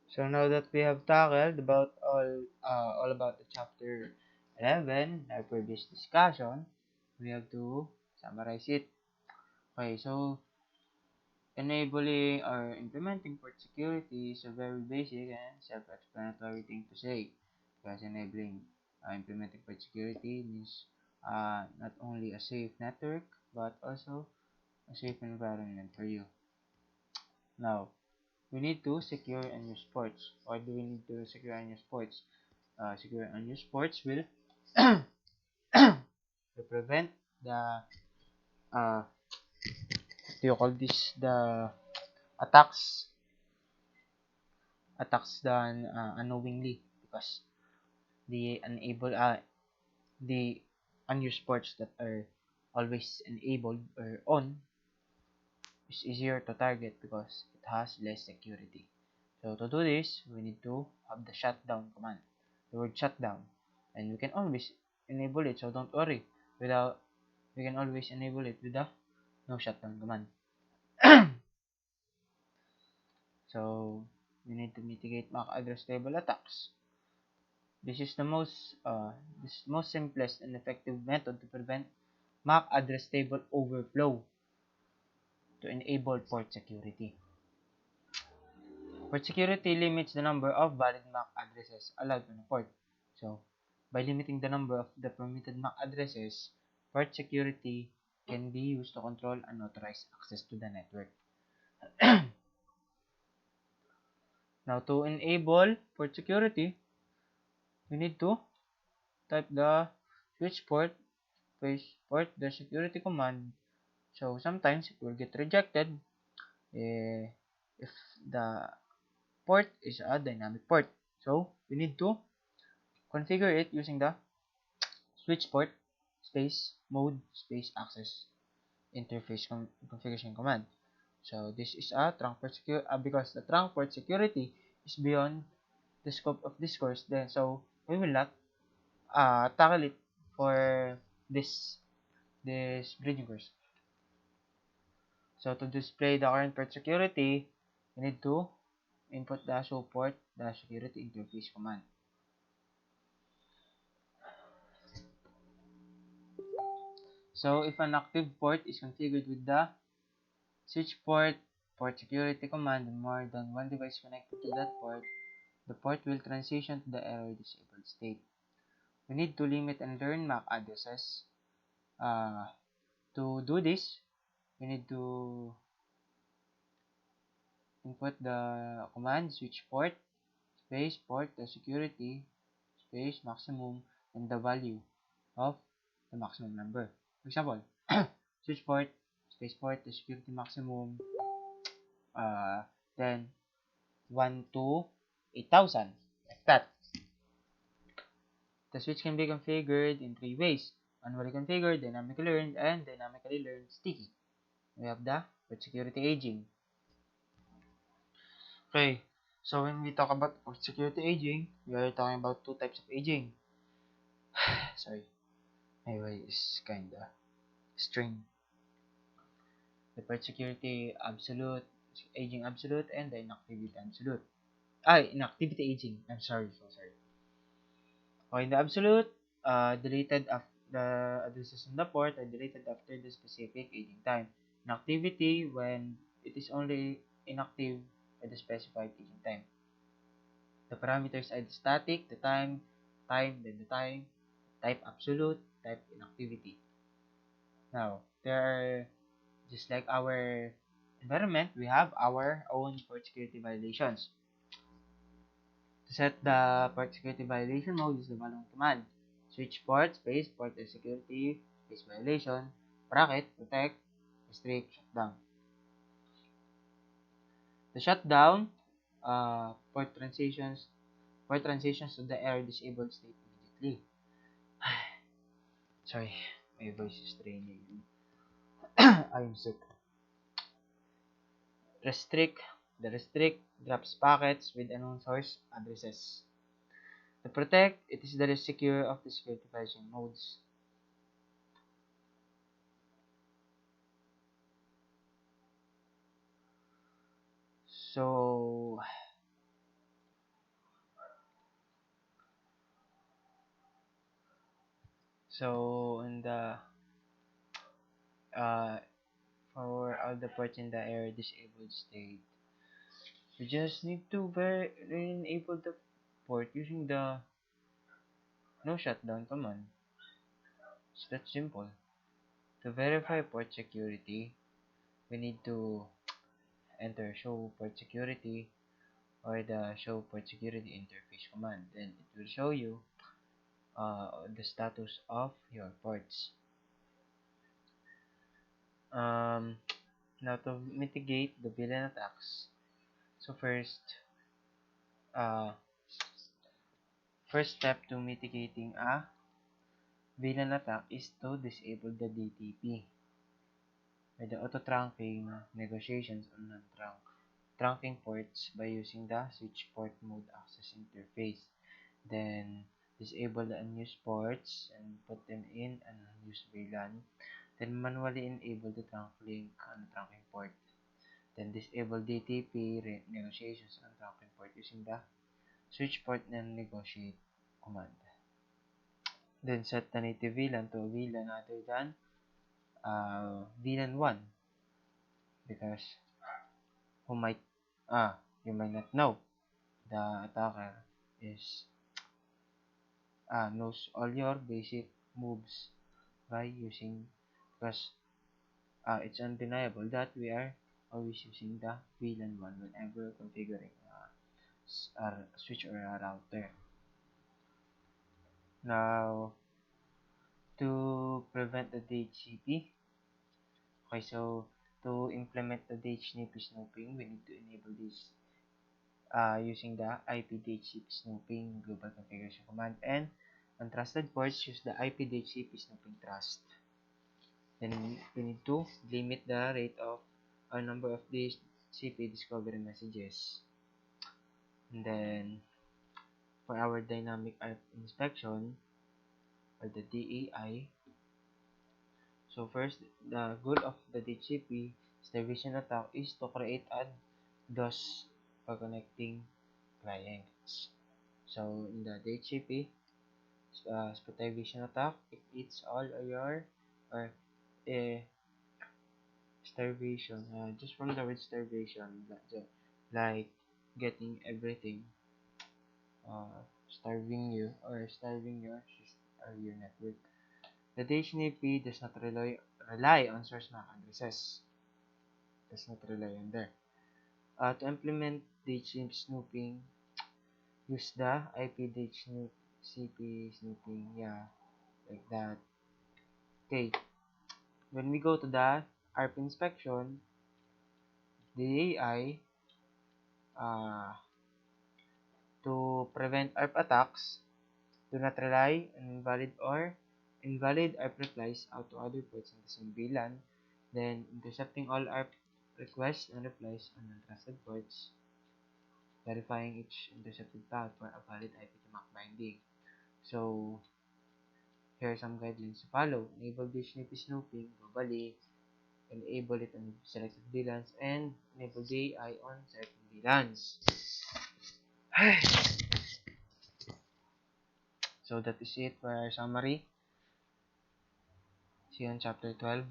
So now that we have tackled about all about the chapter 11, our previous discussion, we have to summarize it. Okay, so enabling or implementing port security is a very basic and self-explanatory thing to say, because enabling implementing port security means not only a safe network but also a safe environment for you. Now, we need to secure unused ports. Why do we need to secure unused ports? Secure unused ports will to prevent the what do you call this, the attacks done unknowingly, because the the unused ports that are always enabled or on is easier to target because it has less security. So to do this, we need to have the shutdown command, the word shutdown, and we can always enable it. So don't worry, without we can always enable it with the no shutdown command. So we need to mitigate MAC address table attacks. This is the most simplest and effective method to prevent MAC address table overflow to enable port security. Port security limits the number of valid MAC addresses allowed on a port. So, by limiting the number of the permitted MAC addresses, port security can be used to control unauthorized access to the network. Now, to enable port security, we need to type the switch port, space port, the security command. So, sometimes it will get rejected if the port is a dynamic port. So, we need to configure it using the switch port space mode space access interface configuration command. So this is a trunk port security because the trunk port security is beyond the scope of this course. Then so we will not tackle it for this bridging course. So to display the current port security, we need to input the support the security interface command. So if an active port is configured with the switch port security command and more than one device connected to that port, the port will transition to the error disabled state. We need to limit and learn MAC addresses. To do this, we need to input the command switch port space port the security space maximum and the value of the maximum number. For example, switch port space port the security maximum then 1 to 8000, like that. The switch can be configured in three ways: manually configured, dynamically learned, and dynamically learned sticky. We have the port security aging. Okay, so when we talk about port security aging, we are talking about two types of aging. Sorry, my voice is kinda strained. The port security absolute, aging absolute, and the inactivity absolute. Inactivity aging. I'm sorry, so sorry. Okay, the absolute, deleted after the addresses on the port are deleted after the specific aging time. Inactivity when it is only inactive at the specified aging time. The parameters are the static, the time, then the time, type absolute, type inactivity. Now, there are, just like our environment, we have our own port security violations. To set the port security violation mode is the following command: switch port space port security space violation bracket protect restrict shutdown. The shutdown port transitions to the error disabled state immediately. Sorry, my voice is straining. I am sick. Restrict drops packets with unknown source addresses. To protect, it is the secure of the security violation modes. So So in the uh for all the ports in the air disabled state, you just need to enable the port using the no shutdown command. It's that simple. To verify port security, we need to enter show port security or the show port security interface command. Then it will show you the status of your ports. Um, Now to mitigate the villain attacks, so uh, first step to mitigating a villain attack is to disable the DTP or the auto-trunking negotiations on trunking ports by using the switch port mode access interface. Then disable the unused ports and put them in an unused VLAN. Then manually enable the trunk link on the trunking port. Then disable DTP negotiations on trunking port using the switch port and negotiate command. Then set the native VLAN to a VLAN other than VLAN 1 because who might you might not know the attacker is knows all your basic moves by using because it's undeniable that we are always using the VLAN 1 whenever configuring a switch or a router. Now, to prevent the DHCP, okay, so to implement the DHCP snooping, we need to enable this using the IPDHCP snooping global configuration command, and on trusted ports, use the IPDHCP snooping trust. Then we need to limit the rate of a number of DHCP discovery messages. And then for our dynamic ARP inspection or the DAI, so first, the goal of the DHCP starvation attack is to create a DOS for connecting clients. So in the DHCP starvation attack, it eats all your or starvation. Just from the word starvation, like getting everything, starving you or starving your or your network. The DHCP does not rely on source MAC addresses. Does not rely on there. To implement DHCP snooping, use the IPDHCP snooping, yeah, like that. Okay, when we go to the ARP inspection, the AI, to prevent ARP attacks, do not rely on invalid ARP replies out to other ports in the same VLAN, then intercepting all ARP requests and replies on untrusted ports, verifying each intercepted path for a valid IPTMAC binding. So, here are some guidelines to follow. Enable DHCP snooping globally, enable it on selected VLANs, and enable DAI on certain VLANs. So that is it for our summary. See you on chapter 12.